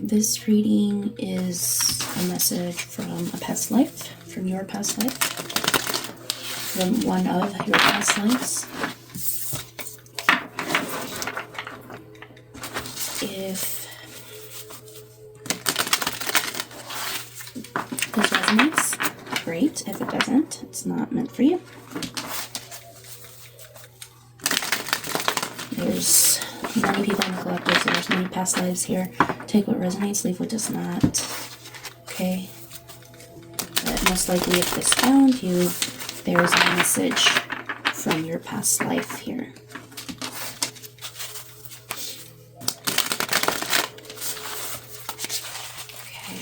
This reading is a message from a past life, from your past life, from one of your past lives. If this resonates, great. If it doesn't, it's not meant for you. There's many people in the collective, so there's many past lives here. Take what resonates, leave what does not. Okay? But most likely, if this found you, there's a message from your past life here. Okay.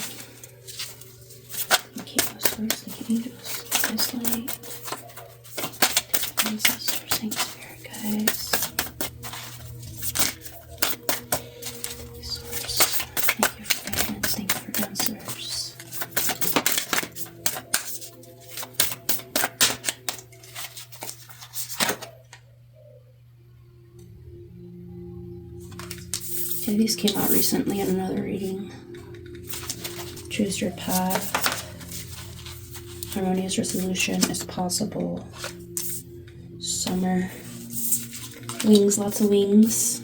Thank you, Source. Thank you, angels. This light. Ancestors. Thank you, Spirit guides. Okay, these came out recently in another reading. Choose your path. Harmonious resolution is possible. Summer. Wings, lots of wings.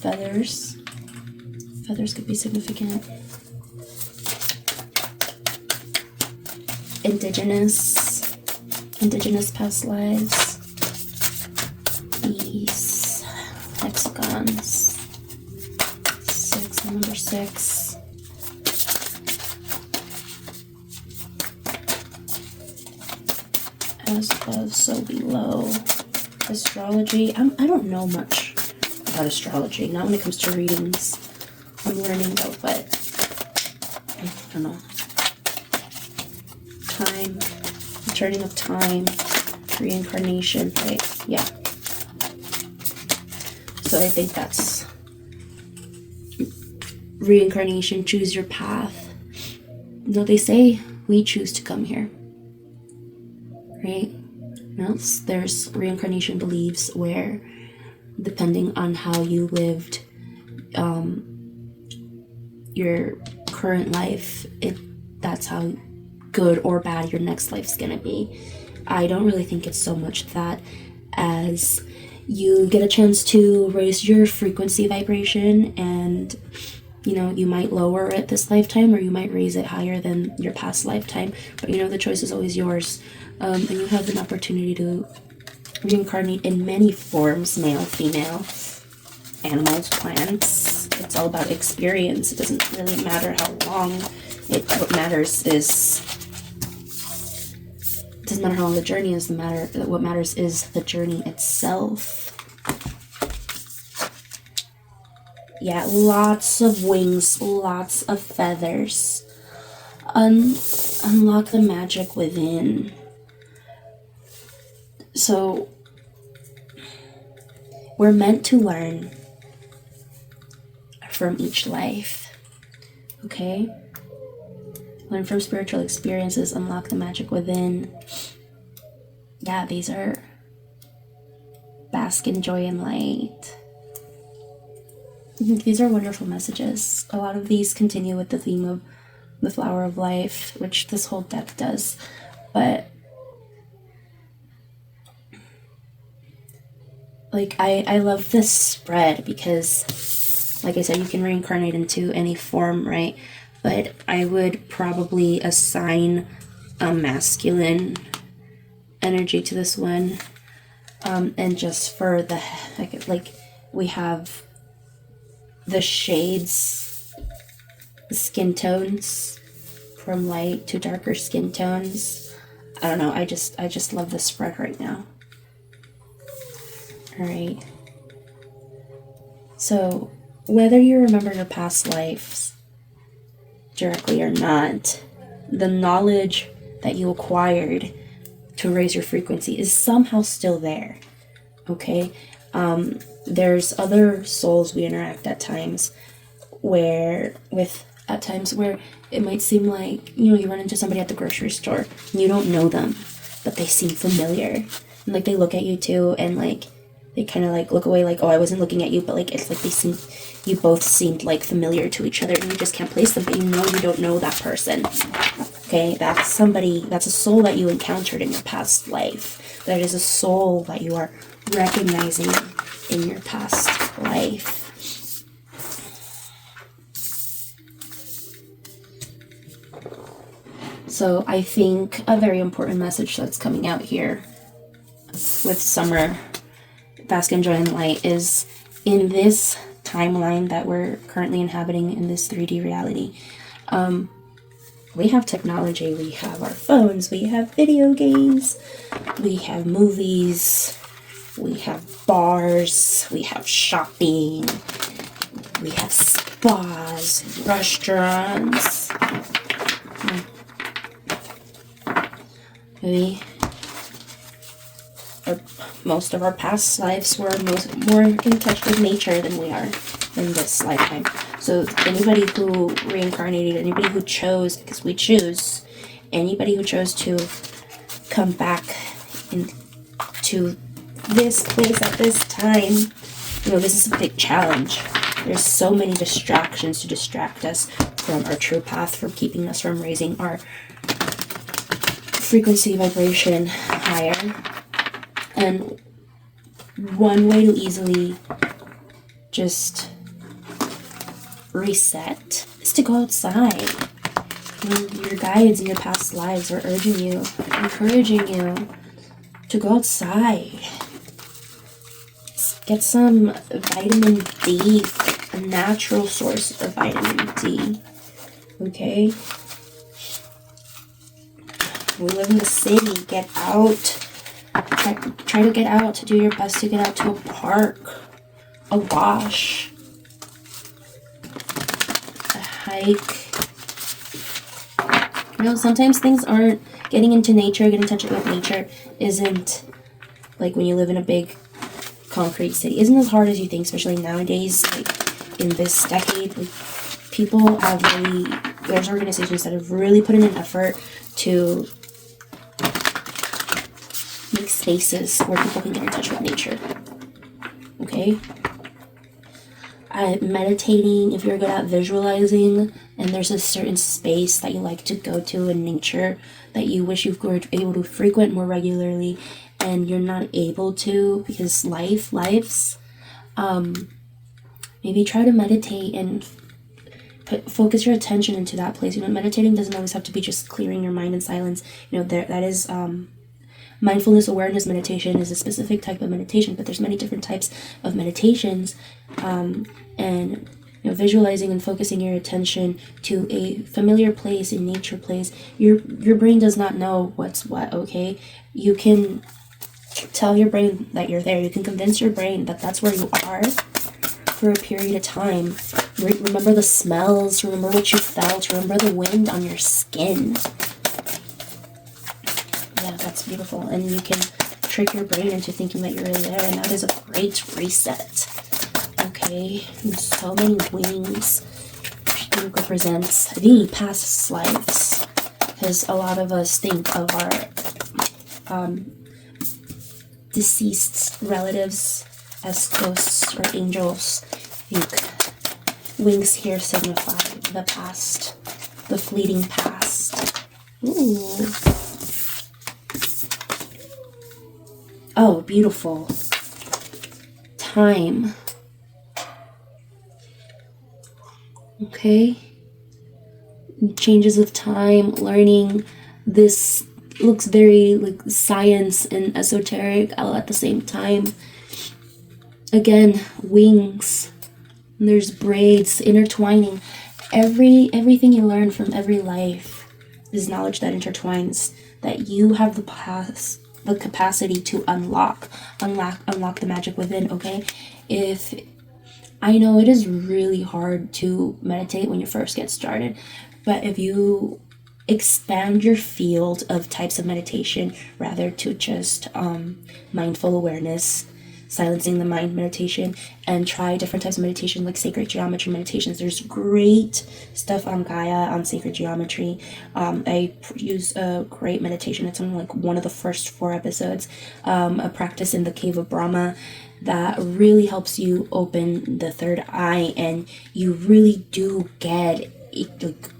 Feathers. Feathers could be significant. Indigenous past lives. Bees. Hexagons. Number 6. As above, so below. Astrology. I don't know much about astrology. Not when it comes to readings. I'm learning though, but I don't know. Time. The turning of time. Reincarnation, right? Yeah. So I think that's reincarnation. Choose your path. Though they say we choose to come here, right? Else there's reincarnation beliefs where, depending on how you lived your current life, that's how good or bad your next life's gonna be. I don't really think it's so much that as you get a chance to raise your frequency vibration, and you might lower it this lifetime, or you might raise it higher than your past lifetime, but the choice is always yours. And you have an opportunity to reincarnate in many forms: male, female, animals, plants. It's all about experience. It doesn't really matter how long. What matters is, it doesn't matter how long the journey is. What matters is the journey itself. Yeah, lots of wings, lots of feathers. Unlock the magic within. So, we're meant to learn from each life. Okay? Learn from spiritual experiences, unlock the magic within. Yeah, these are bask in joy and light. These are wonderful messages. A lot of these continue with the theme of the flower of life, which this whole deck does. But I love this spread because, like I said, you can reincarnate into any form, right? But I would probably assign a masculine energy to this one. And just for the we have the shades, the skin tones, from light to darker skin tones. I don't know, I just love this spread right now. Alright. So, whether you remember your past lives directly or not, the knowledge that you acquired to raise your frequency is somehow still there. Okay? There's other souls we interact at times where it might seem like, you run into somebody at the grocery store and you don't know them, but they seem familiar. And they look at you too, and they kind of like look away, like, oh, I wasn't looking at you, but like it's like you both seemed like familiar to each other, and you just can't place them, but you don't know that person. Okay, that's somebody, that's a soul that you encountered in your past life. That is a soul that you are recognizing in your past life. So I think a very important message that's coming out here with Summer, Bask and Joy and Light, is in this timeline that we're currently inhabiting in this 3D reality. We have technology, we have our phones, we have video games, we have movies, we have bars, we have shopping, we have spas, restaurants. Maybe most of our past lives were more in touch with nature than we are in this lifetime. So anybody who reincarnated, anybody who chose, because we choose, anybody who chose to come back into this place at this time, this is a big challenge. There's so many distractions to distract us from our true path, from keeping us from raising our frequency vibration higher. And one way to easily just reset is to go outside. Your guides in your past lives are urging you, encouraging you to go outside. Get some vitamin D, a natural source of vitamin D. Okay? We live in the city. Get out. Try to get out, to do your best to get out to a park, a wash, a hike. Sometimes things aren't, getting into nature, getting in touch with nature isn't like when you live in a big concrete city. Isn't as hard as you think, especially nowadays, like in this decade. Like, people have really, there's organizations that have really put in an effort to make spaces where people can get in touch with nature. Okay? Meditating, if you're good at visualizing, and there's a certain space that you like to go to in nature that you wish you were able to frequent more regularly, and you're not able to because lives, maybe try to meditate and focus your attention into that place. Meditating doesn't always have to be just clearing your mind in silence. That is mindfulness awareness meditation is a specific type of meditation, but there's many different types of meditations, and visualizing and focusing your attention to a familiar place, a nature place. Your brain does not know what's what. Okay, you can tell your brain that you're there. You can convince your brain that that's where you are for a period of time. Remember the smells, remember what you felt, remember the wind on your skin. Yeah, that's beautiful. And you can trick your brain into thinking that you're really there, and that is a great reset. Okay, and so many wings represents the past lives, because a lot of us think of our deceased relatives as ghosts or angels. I think wings here signify the past, the fleeting past. Ooh. Oh, beautiful. Time. Okay. Changes of time, learning. This looks very like science and esoteric all at the same time. Again, wings. There's braids, intertwining. Everything you learn from every life is knowledge that intertwines, that you have the capacity to unlock the magic within. Okay, if I know it is really hard to meditate when you first get started, but if you expand your field of types of meditation rather to just mindful awareness, silencing the mind meditation, and try different types of meditation like sacred geometry meditations. There's great stuff on Gaia on sacred geometry. I use a great meditation. It's on like one of the first 4 episodes, a practice in the cave of Brahma that really helps you open the third eye, and you really do get like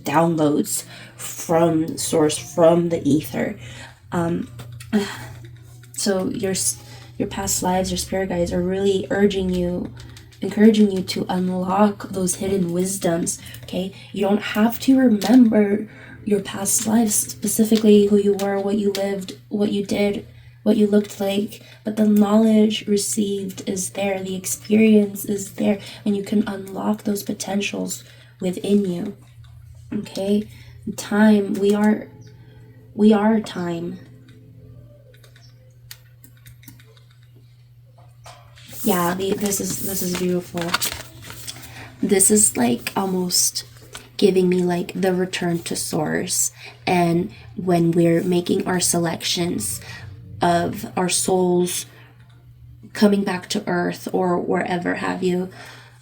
downloads from source, from the ether. So your past lives, your spirit guides are really encouraging you to unlock those hidden wisdoms. Okay, you don't have to remember your past lives, specifically who you were, what you lived, what you did, what you looked like, but the knowledge received is there, the experience is there, and you can unlock those potentials within you. Okay, time, we are time. Yeah, this is beautiful. This is like almost giving me like the return to source, and when we're making our selections of our souls coming back to earth or wherever have you,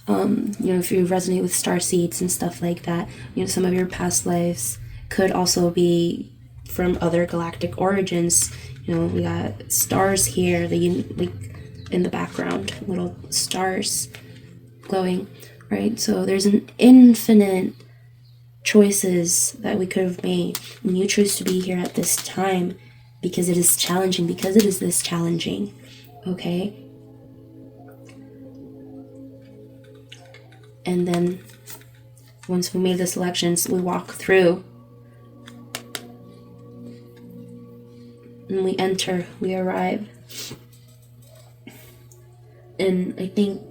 if you resonate with star seeds and stuff like that, some of your past lives could also be from other galactic origins. We got stars here, like in the background, little stars glowing, right? So there's an infinite choices that we could have made, and you choose to be here at this time because it is challenging, because it is this challenging. Okay, and then once we made the selections, we walk through and we enter, we arrive. And I think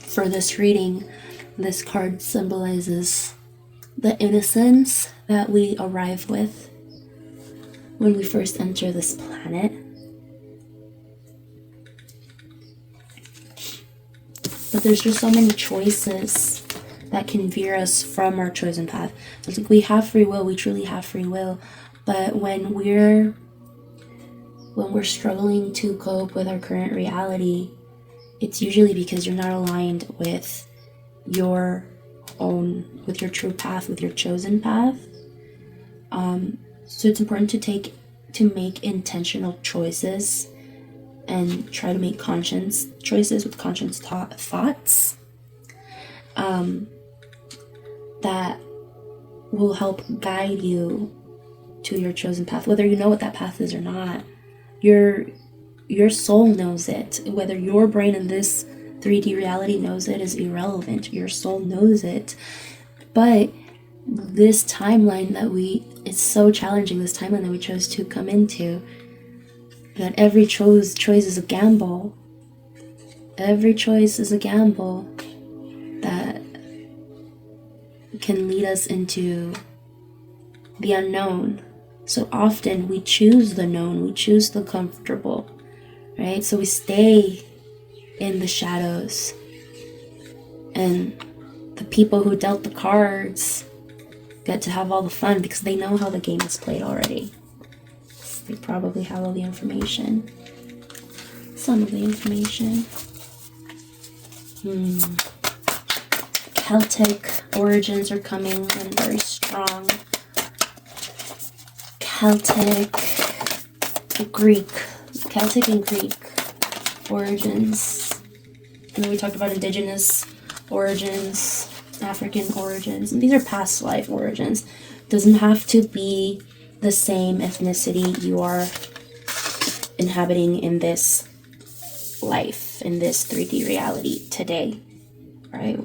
for this reading, this card symbolizes the innocence that we arrive with when we first enter this planet. But there's just so many choices that can veer us from our chosen path. It's like we have free will, we truly have free will, but when we're struggling to cope with our current reality, it's usually because you're not aligned with your true path, with your chosen path. So it's important to make intentional choices and try to make conscious choices with conscious thoughts that will help guide you to your chosen path, whether you know what that path is or not. Your soul knows it. Whether your brain in this 3D reality knows it is irrelevant. Your soul knows it. But this timeline it's so challenging, this timeline that we chose to come into, that every choice is a gamble. Every choice is a gamble that can lead us into the unknown. So often we choose the known, we choose the comfortable, right? So we stay in the shadows. And the people who dealt the cards get to have all the fun because they know how the game is played already. They probably have all the information. Some of the information. Celtic origins are coming in very strong. Celtic and Greek origins. And then we talked about indigenous origins, African origins, and these are past life origins. Doesn't have to be the same ethnicity you are inhabiting in this life, in this 3D reality today, right?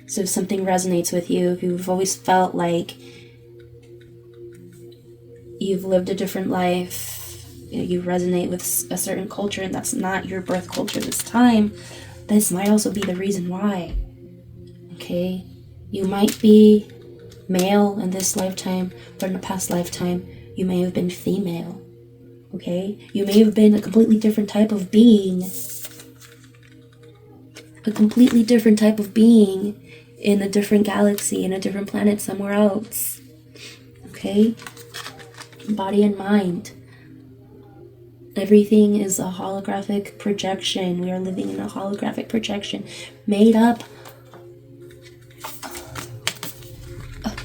So if something resonates with you, if you've always felt like you've lived a different life, you resonate with a certain culture and that's not your birth culture this time, this might also be the reason why. Okay, you might be male in this lifetime, but in a past lifetime you may have been female. Okay, you may have been a completely different type of being, in a different galaxy, in a different planet somewhere else. Okay, body and mind. Everything is a holographic projection. We are living in a holographic projection made up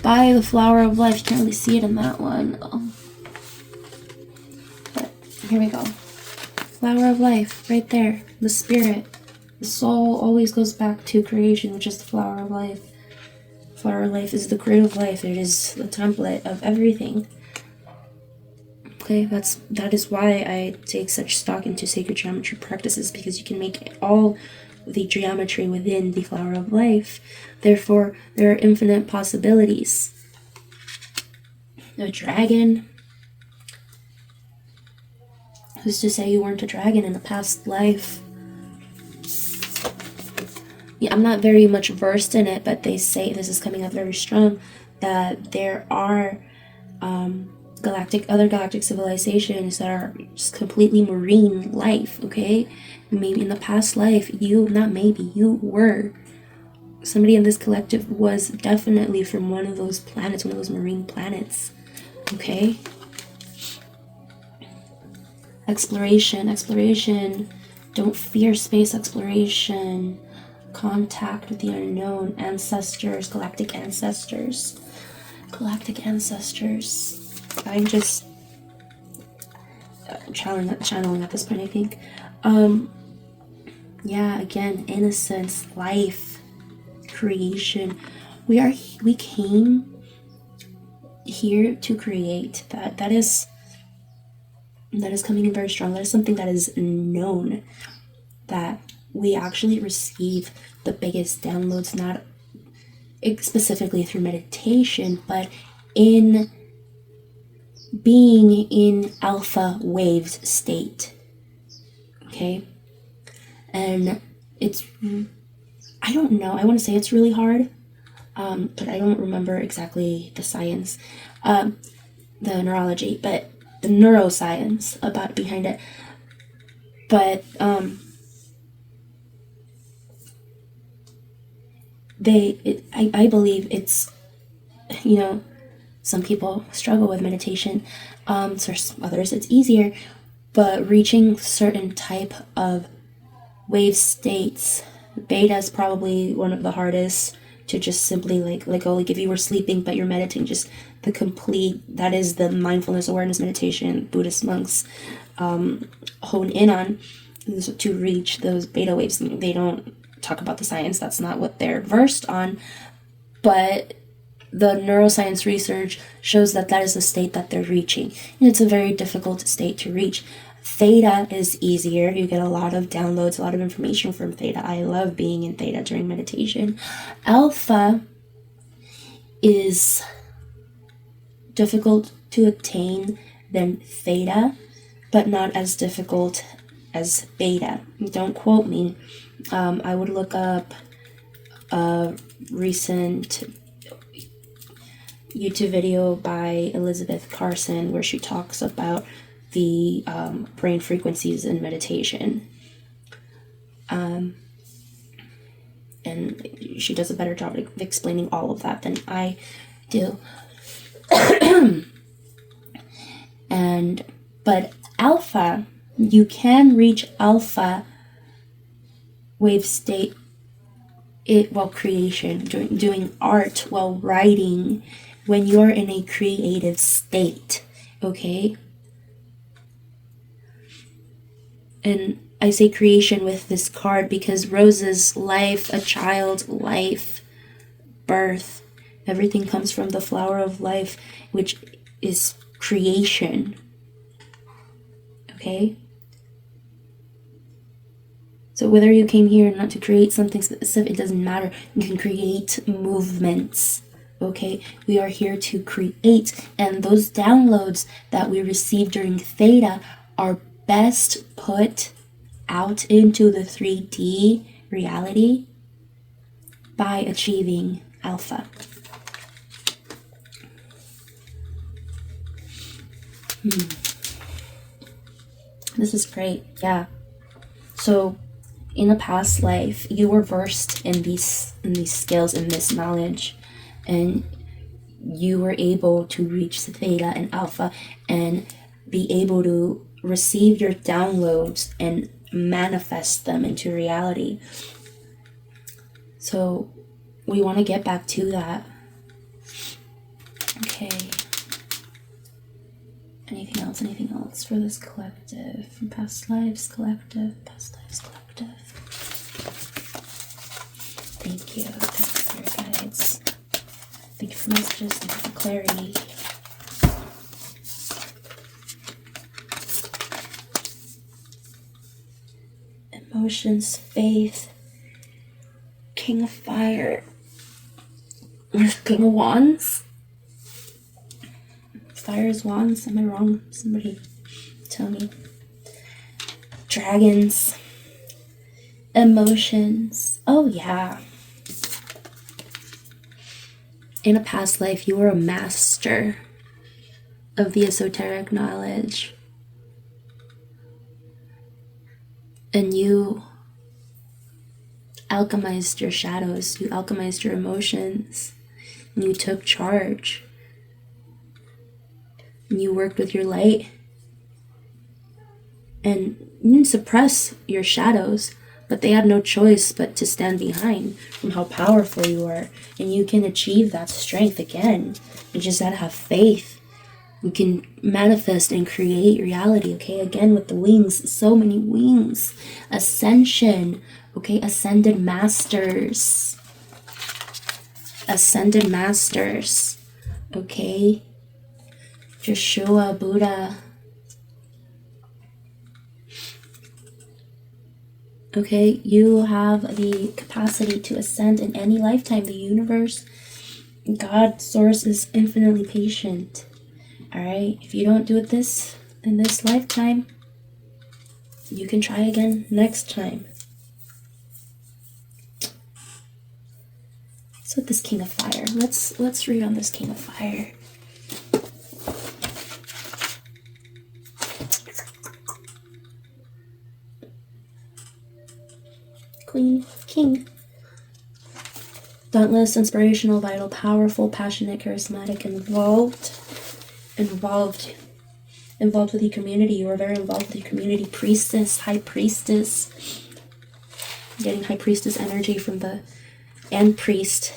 by the flower of life. You can't really see it in that one. But here we go. Flower of life, right there. The spirit. The soul always goes back to creation, which is the flower of life. Flower of life is the grid of life. It is the template of everything. Okay, that is why I take such stock into sacred geometry practices, because you can make all the geometry within the flower of life. Therefore, there are infinite possibilities. A dragon. Who's to say you weren't a dragon in a past life? Yeah, I'm not very much versed in it, but they say, this is coming up very strong, that there are other galactic civilizations that are just completely marine life, okay? Maybe in the past life, you were. Somebody in this collective was definitely from one of those planets, one of those marine planets, okay? Exploration. Don't fear space exploration. Contact with the unknown. Ancestors, galactic ancestors. I'm just channeling at this point, I think. Yeah, again, innocence, life, creation. We came here to create. That is coming in very strong. That is something that is known, that we actually receive the biggest downloads, not specifically through meditation, but in being in alpha waves state. Okay? And I don't know, I want to say it's really hard, but I don't remember exactly the science, the neurology, but the neuroscience behind it. But I believe it's, some people struggle with meditation, for others it's easier, but reaching certain type of wave states, beta is probably one of the hardest to just simply let go. Like if you were sleeping but you're meditating, just that is the mindfulness awareness meditation Buddhist monks hone in on, to reach those beta waves. They don't talk about the science, that's not what they're versed on, but the neuroscience research shows that is the state that they're reaching, and it's a very difficult state to reach. Theta is easier. You get a lot of downloads, a lot of information from theta. I love being in theta during meditation. Alpha is difficult to attain than theta, but not as difficult as beta. Don't quote me. I would look up a recent YouTube video by Elisabeth where she talks about the brain frequencies in meditation. And she does a better job of explaining all of that than I do. But alpha, you can reach alpha wave state while creation, doing art, while writing, when you're in a creative state, okay? And I say creation with this card because Rose's life, a child, life, birth, everything comes from the flower of life, which is creation. Okay? So whether you came here not to create something specific, it doesn't matter. You can create movements. Okay? We are here to create, and those downloads that we receive during theta are best put out into the 3D reality by achieving alpha. This is great. Yeah. So in a past life, you were versed in these skills, in this knowledge, and you were able to reach theta and alpha and be able to receive your downloads and manifest them into reality. So we want to get back to that. Okay. Anything else for this collective? From past lives, collective. Thank you. Thank you for your guides. Thank you for messages. Thank you for clarity. Emotions, faith, King of Fire, King of Wands. Fire is wands. Am I wrong? Somebody tell me. Dragons. Emotions. Oh yeah. In a past life, you were a master of the esoteric knowledge. And you alchemized your shadows. You alchemized your emotions. And you took charge. And you worked with your light. And you didn't suppress your shadows, but they had no choice but to stand behind from how powerful you are. And you can achieve that strength again. You just gotta have faith. You can manifest and create reality, okay? Again, with the wings, so many wings. Ascension, okay? Ascended masters. Ascended masters, okay? Yeshua, Buddha. Okay, you have the capacity to ascend in any lifetime. The universe, God, source is infinitely patient. Alright, if you don't do it in this lifetime, you can try again next time. So with this King of Fire, let's read on this King of Fire. Queen, King. Dauntless, inspirational, vital, powerful, passionate, charismatic, involved with your community. You are very involved with your community. Priestess, High Priestess. Getting High Priestess energy and Priest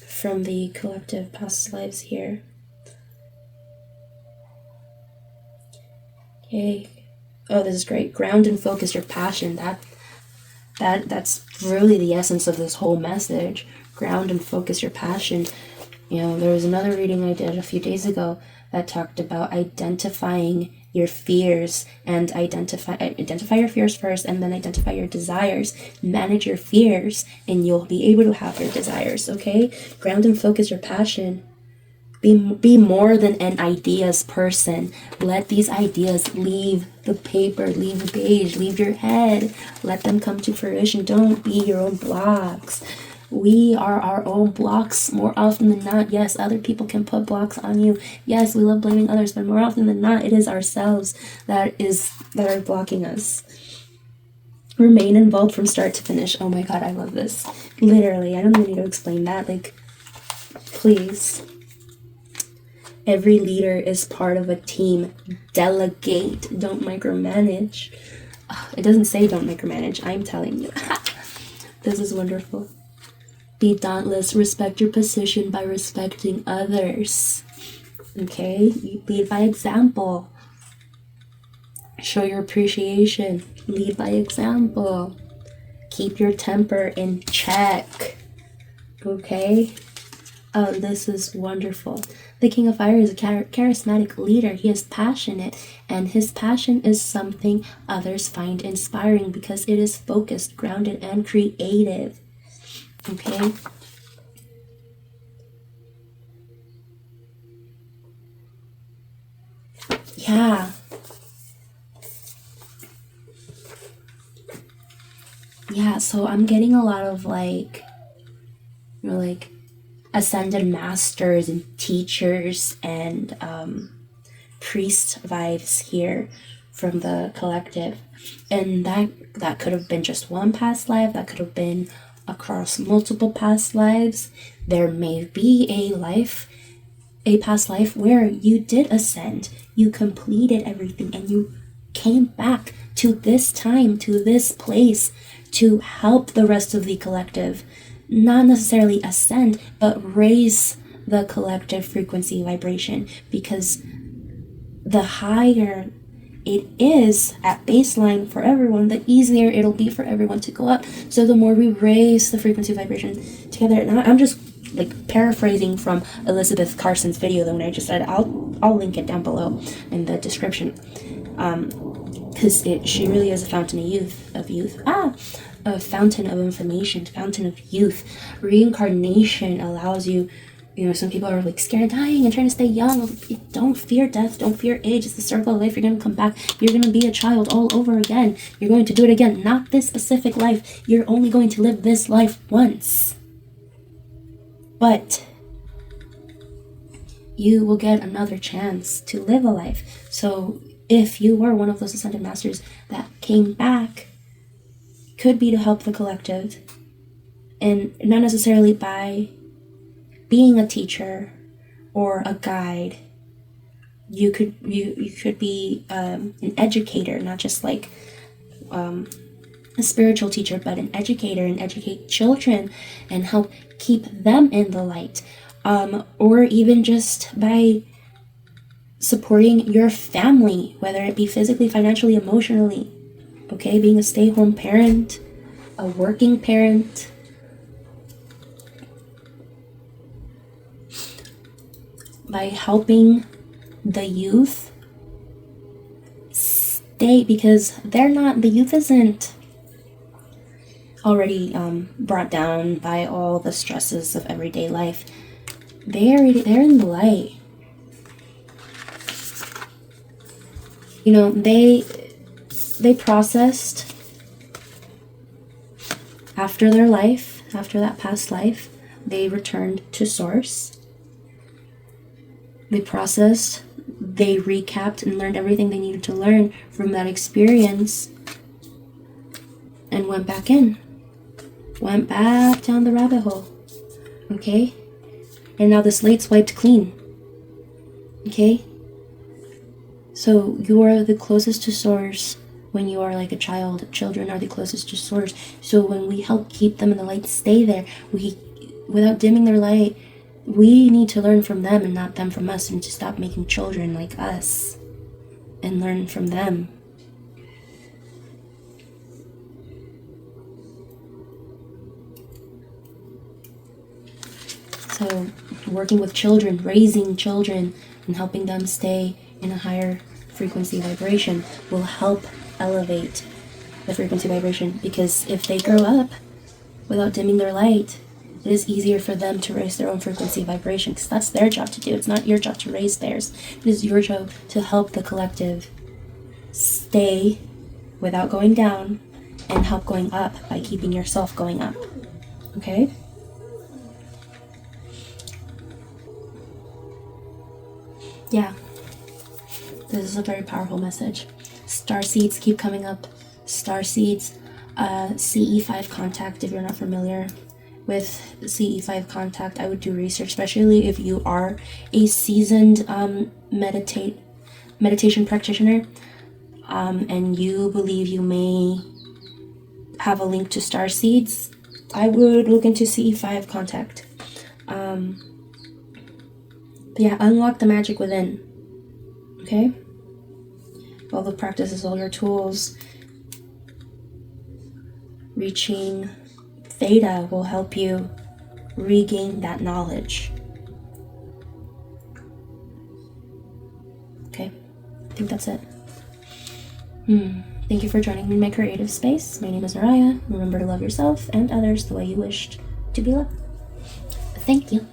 from the collective past lives here. Okay. Oh, this is great. Ground and focus your passion. That's really the essence of this whole message. Ground and focus your passion. You know, there was another reading I did a few days ago that talked about identifying your fears and identify your fears first, and then identify your desires. Manage your fears and you'll be able to have your desires, okay? Ground and focus your passion. Be more than an ideas person. Let these ideas leave the paper, leave the page, leave your head. Let them come to fruition. Don't be your own blocks. We are our own blocks more often than not. Yes, other people can put blocks on you. Yes, we love blaming others, but more often than not, it is ourselves that are blocking us. Remain involved from start to finish. Oh my God, I love this. Literally, I don't even need to explain that. Like, please. Every leader is part of a team. Delegate. Don't micromanage. It doesn't say don't micromanage. I'm telling you. This is wonderful. Be dauntless. Respect your position by respecting others. Okay? You lead by example. Show your appreciation. Lead by example. Keep your temper in check. Okay? Oh, this is wonderful. The King of Fire is a charismatic leader. He is passionate, and his passion is something others find inspiring because it is focused, grounded, and creative. Okay? Yeah. Yeah, so I'm getting a lot of like ascended masters and teachers and priest vibes here from the collective. And that could have been just one past life. That could have been across multiple past lives. There may be a past life where you did ascend. You completed everything and you came back to this time, to this place, to help the rest of the collective not necessarily ascend, but raise the collective frequency vibration, because the higher it is at baseline for everyone, the easier it'll be for everyone to go up. So the more we raise the frequency vibration together, and I'm just like paraphrasing from Elisabeth Carson's video, the one I just said. I'll link it down below in the description, because she really is a fountain of youth, a fountain of information, fountain of youth. Reincarnation allows you. Some people are like scared of dying and trying to stay young. Don't fear death. Don't fear age. It's the circle of life. You're going to come back. You're going to be a child all over again. You're going to do it again. Not this specific life. You're only going to live this life once. But you will get another chance to live a life. So if you were one of those ascended masters that came back, could be to help the collective, and not necessarily by being a teacher or a guide. You could be an educator, not just like a spiritual teacher, but an educator, and educate children and help keep them in the light, or even just by supporting your family, whether it be physically, financially, emotionally. Okay, being a stay-home parent, a working parent, by helping the youth stay, because the youth isn't already brought down by all the stresses of everyday life. They're in the light. They processed after their life, after that past life, they returned to source. They processed, they recapped and learned everything they needed to learn from that experience, and went back down the rabbit hole. Okay? And now the slate's wiped clean. Okay? So you are the closest to source when you are like a child. Children are the closest to source. So when we help keep them in the light, stay there, without dimming their light, we need to learn from them and not them from us, and to stop making children like us and learn from them. So working with children, raising children, and helping them stay in a higher frequency vibration will help elevate the frequency vibration, because if they grow up without dimming their light, it is easier for them to raise their own frequency vibration, because that's their job to do. It's not your job to raise theirs. It is your job to help the collective stay without going down, and help going up by keeping yourself going up. Okay? Yeah. This is a very powerful message. Star seeds keep coming up. Star seeds, CE5 contact, if you're not familiar with CE5 contact, I would do research, especially if you are a seasoned meditation practitioner, and you believe you may have a link to star seeds. I would look into CE5 contact. But yeah, unlock the magic within. Okay? All the practices, all your tools. Reaching Theta will help you regain that knowledge. Okay, I think that's it. Thank you for joining me in my creative space. My name is Naraya. Remember to love yourself and others the way you wished to be loved. Thank you.